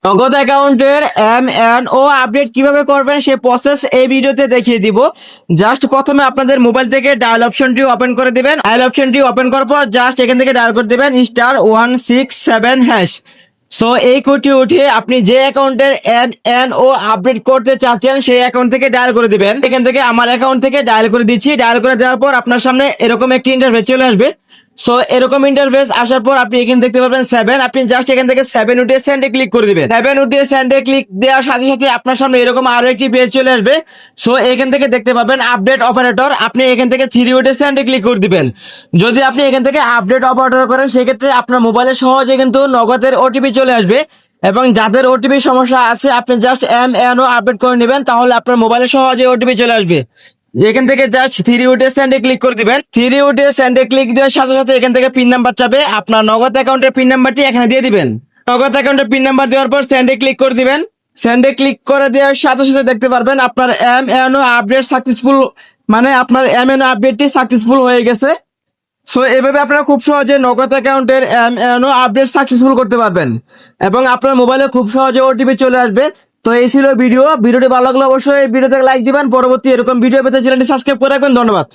নগদ অ্যাকাউন্টের MnO update কিভাবে করবেন সে প্রসেস এই ভিডিওতে দেখিয়ে দিব। জাস্ট প্রথমে আপনাদের মোবাইল থেকে ডায়াল অপশনটি ওপেন করে দিবেন। ডায়াল অপশনটি ওপেন করার পর জাস্ট এখান থেকে ডায়াল করে দিবেন *167#। সো এই কোডটি উঠিয়ে আপনি যে অ্যাকাউন্টের এমএনও আপডেট করতে চাচ্ছেন সেই অ্যাকাউন্ট থেকে ডায়াল করে দিবেন। এখান থেকে আমার অ্যাকাউন্ট থেকে ডায়াল করে দিচ্ছি। ডায়াল করে দেওয়ার পর আপনার সামনে এরকম একটি ইন্টারফেস চলে আসবে। সো এরকম ইন্টারফেস আসার পর আপনি এখানে দেখতে পাবেন 7। আপনি জাস্ট এখান থেকে 7 উঠিয়ে সেন্ডে ক্লিক করে দিবেন। 7 উঠিয়ে সেন্ডে ক্লিক দেওয়ার সাথে সাথে আপনার সামনে এরকম আরো একটি পেজ চলে আসবে। সো এখান থেকে দেখতে পাবেন আপডেট অপারেটর। আপনি এখান থেকে 3 উঠিয়ে সেন্ডে ক্লিক করে দিবেন। যদি আপনি এখান থেকে আপডেট অপারেটর করেন সেক্ষেত্রে আপনার মোবাইলে সহজে কিন্তু নগদের ওটিপি চলে আসবে। এবং যাদের ওটিপি সমস্যা আছে আপনি জাস্ট এমএনও আপডেট করে নেবেন, তাহলে আপনার মোবাইলে সহজে ওটিপি চলে আসবে। এখান থেকে জাস্ট 3 উঠে সেন্ডে ক্লিক করে দিবেন। 3 উঠে সেন্ডে ক্লিক দেওয়ার সাথে সাথে এখান থেকে পিন নাম্বার চাবে। আপনার নগদ অ্যাকাউন্টের পিন নাম্বারটি এখানে দিয়ে দিবেন। নগদ অ্যাকাউন্টের পিন নাম্বার দেওয়ার পর সেন্ডে ক্লিক করে দিবেন। সেন্ডে ক্লিক করে দেওয়ার সাথে সাথে দেখতে পারবেন আপনার এমএনও আপডেট সাকসেসফুল, মানে আপনার এমএনও আপডেটটি সাকসেসফুল হয়ে গেছে। সো এভাবে আপনারা খুব সহজে নগদ অ্যাকাউন্টের এমএনও আপডেট সাকসেসফুল করতে পারবেন এবং আপনার মোবাইলে খুব সহজে ওটিপি চলে আসবে। তো এই ছিল ভিডিওটি ভালো লাগলে অবশ্যই এই ভিডিওতে লাইক দিবেন। পরবর্তী এরকম ভিডিও পেতে চ্যানেলটি সাবস্ক্রাইব করে রাখবেন। ধন্যবাদ।